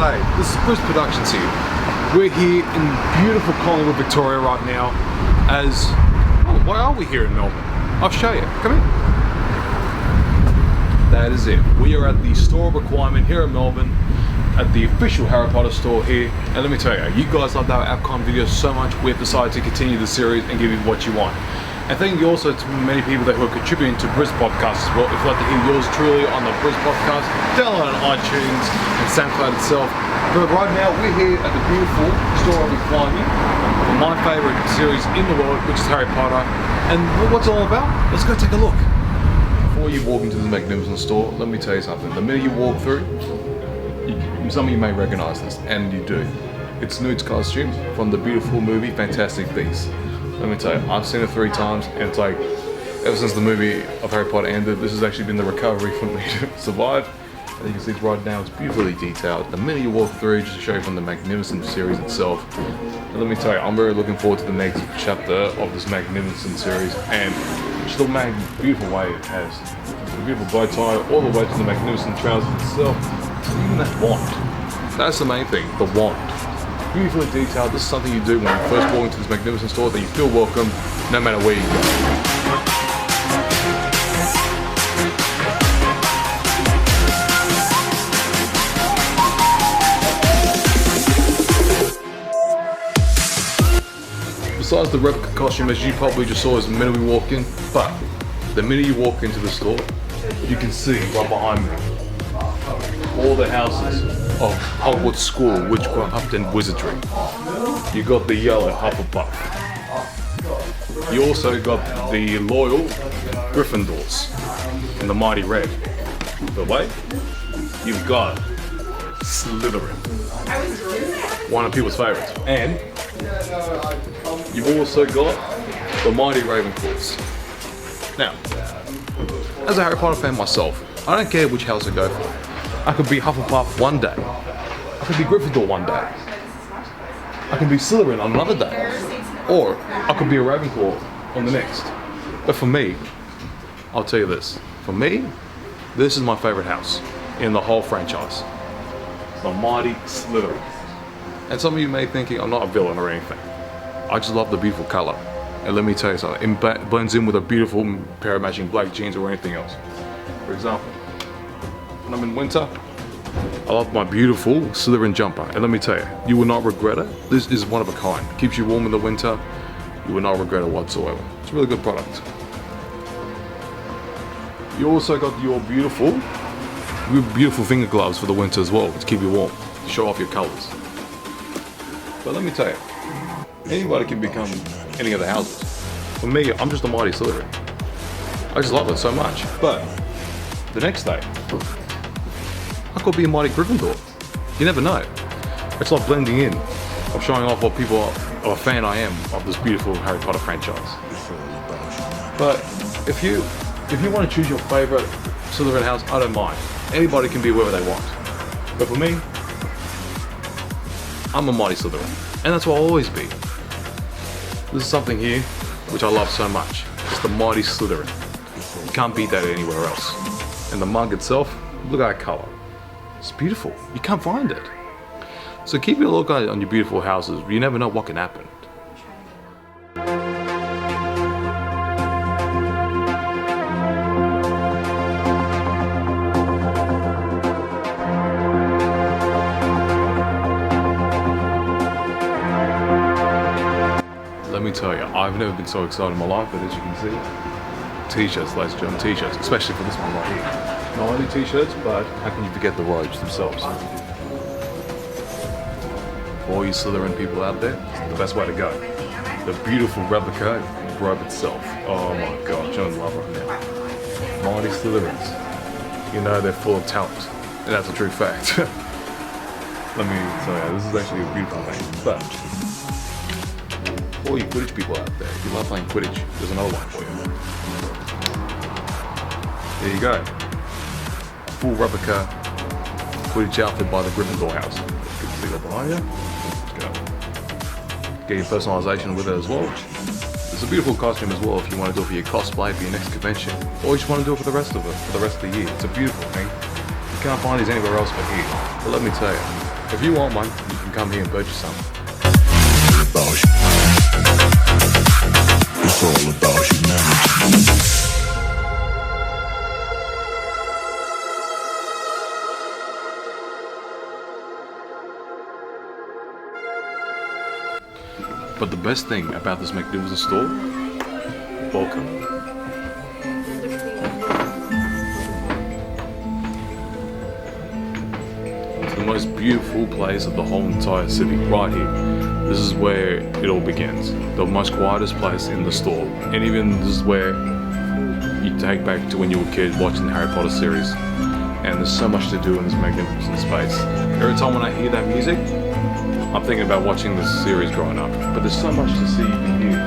G'day, this is Briz Productions here. We're here in beautiful Collingwood, Victoria right now as... Oh, why are we here in Melbourne? I'll show you, come in. That is it. We are at the store of requirement here in Melbourne at the official Harry Potter store here. And let me tell you guys loved our AppCon videos so much, we've decided to continue the series and give you what you want. And thank you also to many people that who are contributing to Briz Podcast as well. If you'd like to hear yours truly on the Briz Podcast, download on iTunes and SoundCloud itself. But right now we're here at the beautiful store of requirement for my favourite series in the world, which is Harry Potter. And what's it all about? Let's go take a look. Before you walk into the magnificent store, let me tell you something. The minute you walk through, some of you may recognise this, and you do. It's Newt's costume from the beautiful movie Fantastic Beasts. Let me tell you, I've seen it 3 times, and it's like, ever since the movie of Harry Potter ended, this has actually been the recovery for me to survive. And you can see right now, it's beautifully detailed. The minute you walk through, just to show you from the magnificent series itself. And let me tell you, I'm very looking forward to the next chapter of this magnificent series, and just the beautiful way it has. The beautiful bow tie, all the way to the magnificent trousers itself. Even that wand. That's the main thing, the wand. Beautifully detailed. This is something you do when you first walk into this magnificent store, that you feel welcome no matter where you go. Besides the replica costume, as you probably just saw, is the minute we walk in, but the minute you walk into the store, you can see right behind me all the houses of Hogwarts School, Witchcraft and Wizardry. You got the yellow Hufflepuff. You also got the loyal Gryffindors and the mighty red. The way you've got Slytherin, one of people's favorites, and you've also got the mighty Ravenclaws. Now, as a Harry Potter fan myself, I don't care which house I go for. I could be Hufflepuff one day. I could be Gryffindor one day. I can be Slytherin on another day. Or I could be a Ravenclaw on the next. But for me, I'll tell you this. For me, this is my favourite house in the whole franchise. The mighty Slytherin. And some of you may be thinking I'm not a villain or anything. I just love the beautiful colour. And let me tell you something, it blends in with a beautiful pair of matching black jeans or anything else. For example, when I'm in winter, I love my beautiful Slytherin jumper, and let me tell you, you will not regret it. This is one of a kind. Keeps you warm in the winter, you will not regret it whatsoever. It's a really good product. You also got your beautiful finger gloves for the winter as well, to keep you warm, to show off your colours. But let me tell you, anybody can become any of the houses. For me, I'm just a mighty Slytherin. I just love it so much. But the next day, I could be a mighty Gryffindor. You never know. It's like blending in. I'm showing off what people of a fan I am of this beautiful Harry Potter franchise. But if you want to choose your favourite Slytherin house, I don't mind. Anybody can be wherever they want. But for me, I'm a mighty Slytherin, and that's what I'll always be. This is something here which I love so much. It's the mighty Slytherin. You can't beat that anywhere else. And the mug itself, look at that colour. It's beautiful. You can't find it. So keep a look on your beautiful houses. You never know what can happen. Let me tell you, I've never been so excited in my life, but as you can see, t-shirts, ladies and gentlemen, t-shirts, especially for this one right here. Not only t-shirts, but how can you forget the robes themselves? For all you Slytherin people out there, it's the best way to go. The beautiful replica robe itself. Oh my god, I'm in love right now. Mighty Slytherins. You know they're full of talent, and that's a true fact. Let me tell you, this is actually a beautiful thing. But for all you Quidditch people out there, if you love playing Quidditch, there's another one for you. There you go. Full replica Quidditch outfit by the Gryffindor house. You can see that behind you. Let's go. Get your personalisation with it as well. It's a beautiful costume as well if you want to do it for your cosplay, for your next convention, or you just want to do it for the rest of it, for the rest of the year. It's a beautiful thing. You can't find these anywhere else but here. But let me tell you, If you want one, you can come here and purchase some. It's all about humanity. But the best thing about this magnificent store, welcome. It's the most beautiful place of the whole entire city, right here. This is where it all begins. The most quietest place in the store. And even this is where you take back to when you were a kid watching the Harry Potter series. And there's so much to do in this magnificent space. Every time when I hear that music, I'm thinking about watching this series growing up, but there's so much to see in here.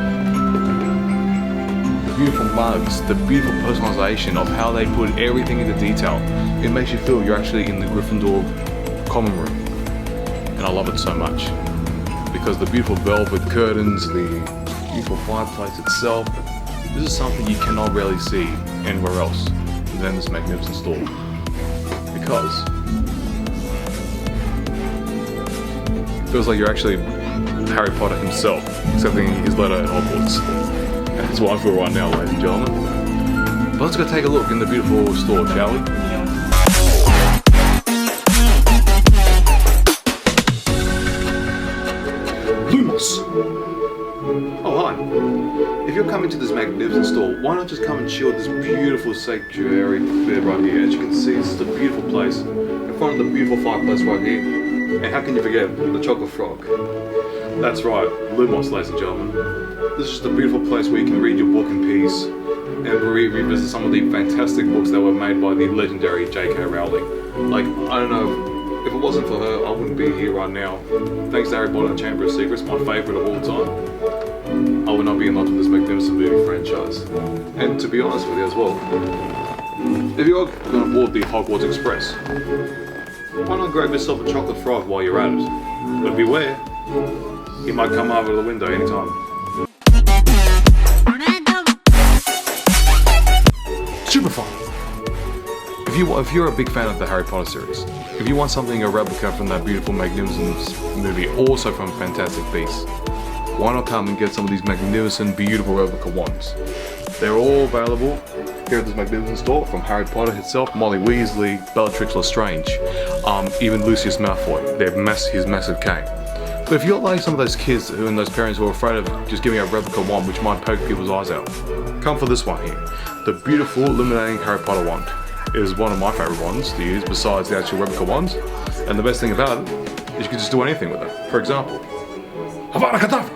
The beautiful mugs, the beautiful personalization of how they put everything into detail. It makes you feel you're actually in the Gryffindor common room. And I love it so much. Because the beautiful velvet curtains, the beautiful fireplace itself, this is something you cannot really see anywhere else than this magnificent store. Because feels like you're actually Harry Potter himself, accepting his letter at Hogwarts. And that's what I feel right now, ladies and gentlemen. But let's go take a look in the beautiful store, shall we? Lumos! Oh, hi. If you're coming to this magnificent store, why not just come and chill at this beautiful sanctuary bed right here? As you can see, this is a beautiful place. In front of the beautiful fireplace right here. And how can you forget the chocolate frog? That's right, Lumos, ladies and gentlemen. This is just a beautiful place where you can read your book in peace and revisit some of the fantastic books that were made by the legendary J.K. Rowling. Like, I don't know, if it wasn't for her, I wouldn't be here right now. Thanks to Harry Potter and the Chamber of Secrets, my favourite of all time, I would not be in love with this magnificent movie franchise. And to be honest with you as well, if you're going to board the Hogwarts Express, why not grab yourself a chocolate frog while you're at it? But beware, he might come over the window anytime. Super fun! If you're a big fan of the Harry Potter series, if you want something a replica from that beautiful magnificent movie, also from Fantastic Beasts, why not come and get some of these magnificent, beautiful replica wands? They're all available here at this magnificent store, from Harry Potter himself, Molly Weasley, Bellatrix Lestrange, even Lucius Malfoy, his massive cane. But if you're like some of those kids and those parents who are afraid of just giving a replica wand which might poke people's eyes out, come for this one here. The beautiful illuminating Harry Potter wand. It is one of my favourite wands to use besides the actual replica wands. And the best thing about it is you can just do anything with it. For example, Avada Kedavra!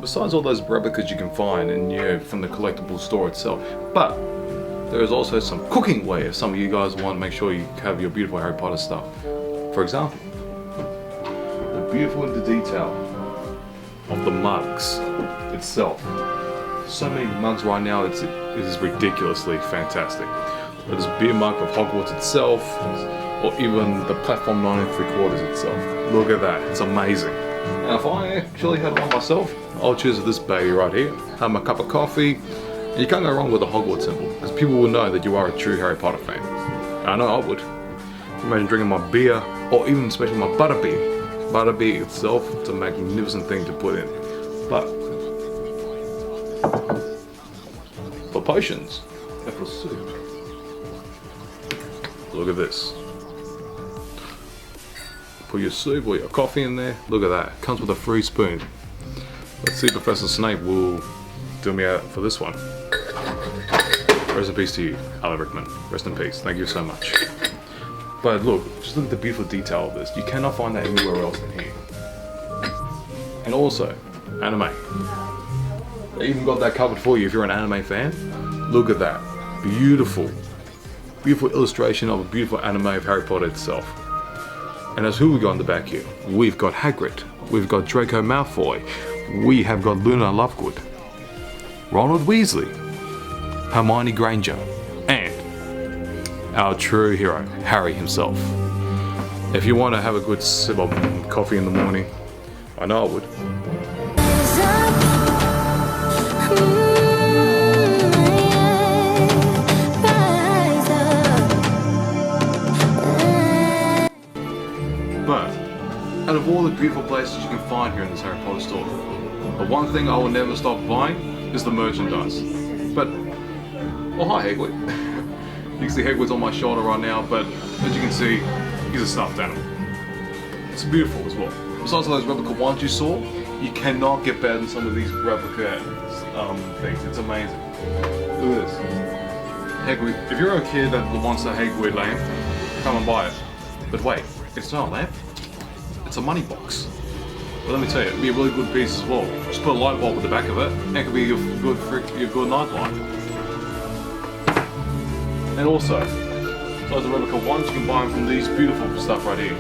Besides all those replicas you can find and from the collectible store itself, but there is also some cooking way if some of you guys want to make sure you have your beautiful Harry Potter stuff. For example, the beautiful detail of the mugs itself. So many mugs right now, it is ridiculously fantastic. There's a beer mug of Hogwarts itself, or even the platform 9 3/4 itself. Look at that, it's amazing. Now if I actually had one myself, I'll choose this baby right here, have my cup of coffee, and you can't go wrong with the Hogwarts symbol, because people will know that you are a true Harry Potter fan. I know I would. Imagine drinking my beer, or even especially my butterbeer. Butterbeer itself, it's a magnificent thing to put in. But for potions, and for soup, look at this. Put your soup or your coffee in there, look at that, comes with a free spoon. Let's see if Professor Snape will do me out for this one. Rest in peace to you, Alan Rickman. Rest in peace, thank you so much. But look, just look at the beautiful detail of this. You cannot find that anywhere else in here. And also, anime. They even got that covered for you if you're an anime fan. Look at that, beautiful, beautiful illustration of a beautiful anime of Harry Potter itself. And as who we got in the back here? We've got Hagrid, we've got Draco Malfoy, we have got Luna Lovegood, Ronald Weasley, Hermione Granger, and our true hero, Harry himself. If you want to have a good sip of coffee in the morning, I know I would. But out of all the beautiful places you can find here in this Harry Potter store, the one thing I will never stop buying is the merchandise. But, oh hi Hagrid. You can see Hagrid's on my shoulder right now, but as you can see, he's a stuffed animal. It's beautiful as well. Besides those replica ones you saw, you cannot get better than some of these replica things. It's amazing. Look at this. Hagrid, if you're a kid that wants a Hagrid lamp, come and buy it. But wait, it's not a lamp, it's a money box. But let me tell you, it'd be a really good piece as well. Just put a light bulb at the back of it, and it could be your good night light. And also, those are replica ones, you can buy them from these beautiful stuff right here.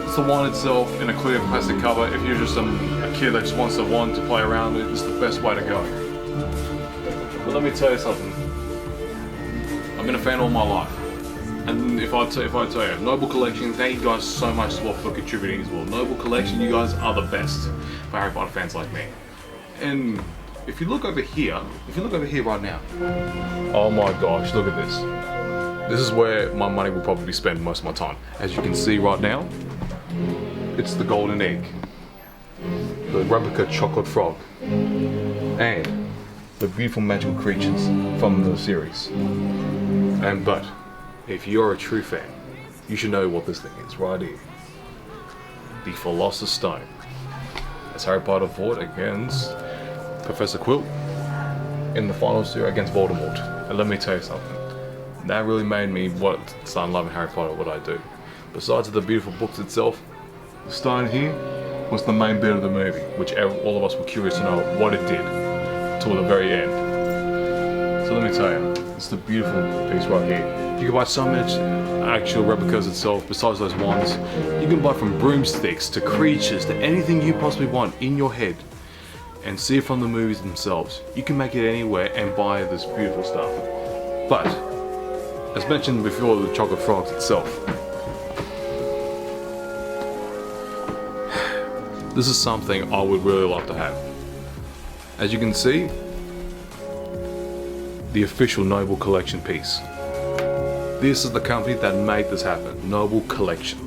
It's the wand itself in a clear plastic cover. If you're just a kid that just wants a wand to play around with, it's the best way to go. But let me tell you something. I've been a fan all my life. And if I tell you, Noble Collection, thank you guys so much as well for contributing as well. Noble Collection, you guys are the best for Harry Potter fans like me. And if you look over here, right now, oh my gosh, look at this. This is where my money will probably spend most of my time. As you can see right now, it's the golden egg, the replica chocolate frog, and the beautiful magical creatures from the series. But if you're a true fan, you should know what this thing is right here. The Philosopher's Stone. As Harry Potter fought against Professor Quill in the final series against Voldemort. And let me tell you something. That really made me start loving Harry Potter, what I do. Besides the beautiful books itself, the stone here was the main bit of the movie, which all of us were curious to know what it did till the very end. So let me tell you, it's the beautiful piece right here. You can buy so much actual replicas itself, besides those ones. You can buy from broomsticks to creatures to anything you possibly want in your head and see it from the movies themselves. You can make it anywhere and buy this beautiful stuff. But, as mentioned before, the chocolate frogs itself. This is something I would really love to have. As you can see, the official Noble Collection piece. This is the company that made this happen, Noble Collection.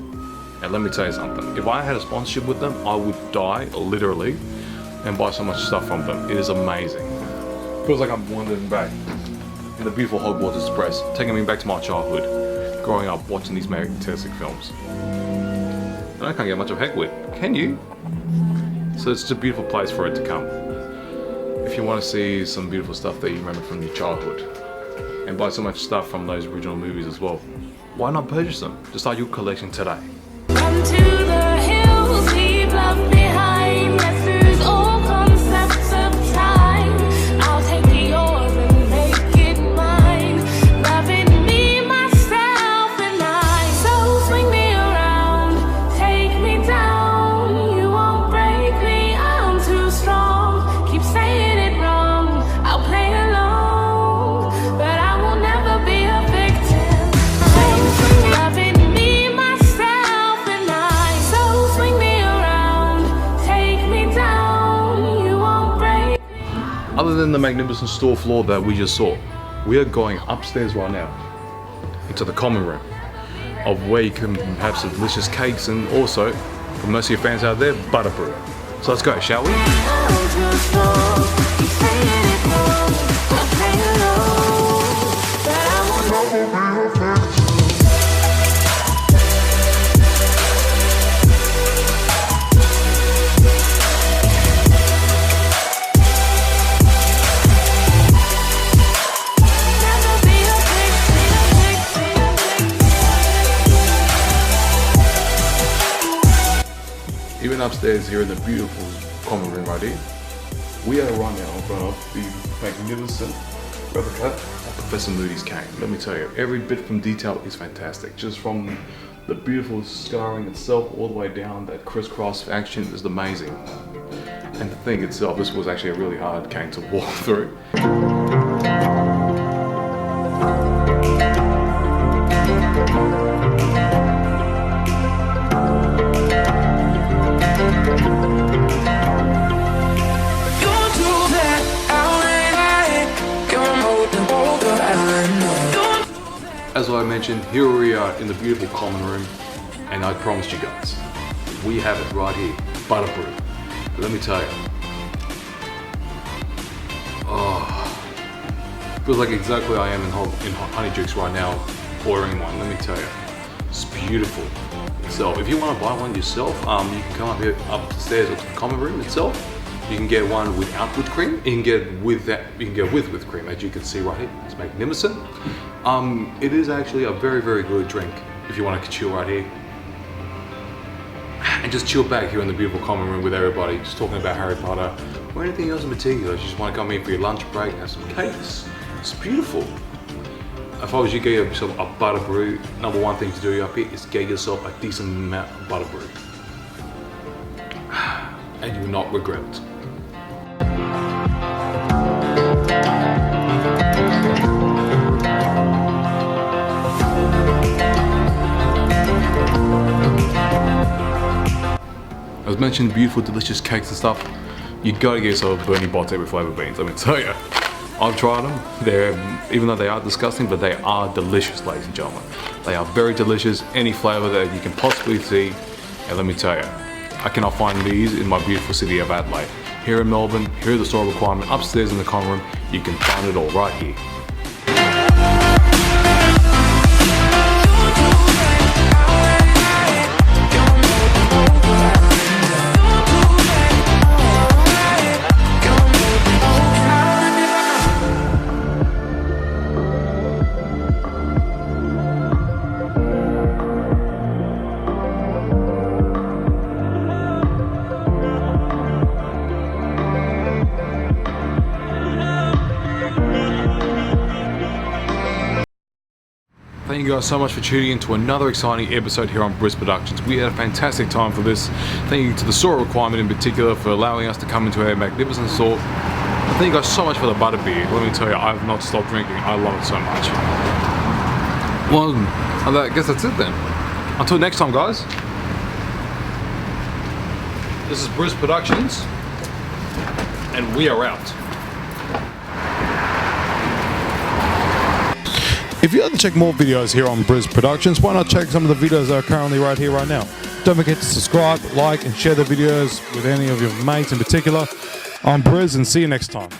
And let me tell you something, if I had a sponsorship with them, I would die, literally, and buy so much stuff from them. It is amazing. Feels like I'm wandering back in the beautiful Hogwarts Express, taking me back to my childhood, growing up watching these fantastic films. And I can't get much of Hagrid, can you? So it's just a beautiful place for it to come. If you want to see some beautiful stuff that you remember from your childhood, and buy so much stuff from those original movies as well, why not purchase them? Just start your collection today. Come to the hills, leave love behind. Let's lose all concepts of time. I'll take yours and make it mine. Loving me, myself, and I. So swing me around, take me down. You won't break me, I'm too strong. Keep saying it wrong, I'll play along, but I will never be a victim. Loving me, myself, and I. So swing me around, take me down. You won't break. Other than the magnificent store floor that we just saw, we are going upstairs right now into the common room of where you can have some delicious cakes and also, for most of your fans out there, butterbrew. So let's go, shall we? I'm too strong. Keep saying it wrong, I'll play along, but I will never be a victim. Even upstairs here in the beautiful common room right here, we are right now in front of the magnificent replica of Professor Moody's cane. Let me tell you, every bit from detail is fantastic. Just from the beautiful scarring itself all the way down, that crisscross action is amazing. And the thing itself, this was actually a really hard cane to walk through. I mentioned, here we are in the beautiful common room, and I promised you guys, we have it right here, butter brew. But let me tell you, feels like exactly I am in Honey Dukes right now, ordering one. Let me tell you, it's beautiful. So if you want to buy one yourself, you can come up here upstairs to the common room itself. You can get one without whipped cream. You can get with whipped cream, as you can see right here. It's magnificent. It is actually a very, very good drink if you want to chill right here. And just chill back here in the beautiful common room with everybody, just talking about Harry Potter or anything else in particular. You just want to come in for your lunch break and have some cakes. It's beautiful. If I was you, get yourself a butter brew. Number one thing to do up here is get yourself a decent amount of butter brew. And you will not regret it. As mentioned, beautiful, delicious cakes and stuff. You gotta get yourself a Bernie Bott's every flavour beans. Let me tell you, I've tried them. Even though they are disgusting, but they are delicious, ladies and gentlemen. They are very delicious, any flavour that you can possibly see. And let me tell you, I cannot find these in my beautiful city of Adelaide. Here in Melbourne, here at the store requirement, upstairs in the common room, you can find it all right here. Thank you guys so much for tuning in to another exciting episode here on Briz Productions. We had a fantastic time for this. Thank you to the store requirement in particular for allowing us to come into a magnificent store. Thank you guys so much for the butter beer. Let me tell you, I have not stopped drinking. I love it so much. Well, I guess that's it then. Until next time, guys. This is Briz Productions, and we are out. If you'd like to check more videos here on Briz Productions, why not check some of the videos that are currently right here, right now. Don't forget to subscribe, like, and share the videos with any of your mates in particular. I'm Briz, and see you next time.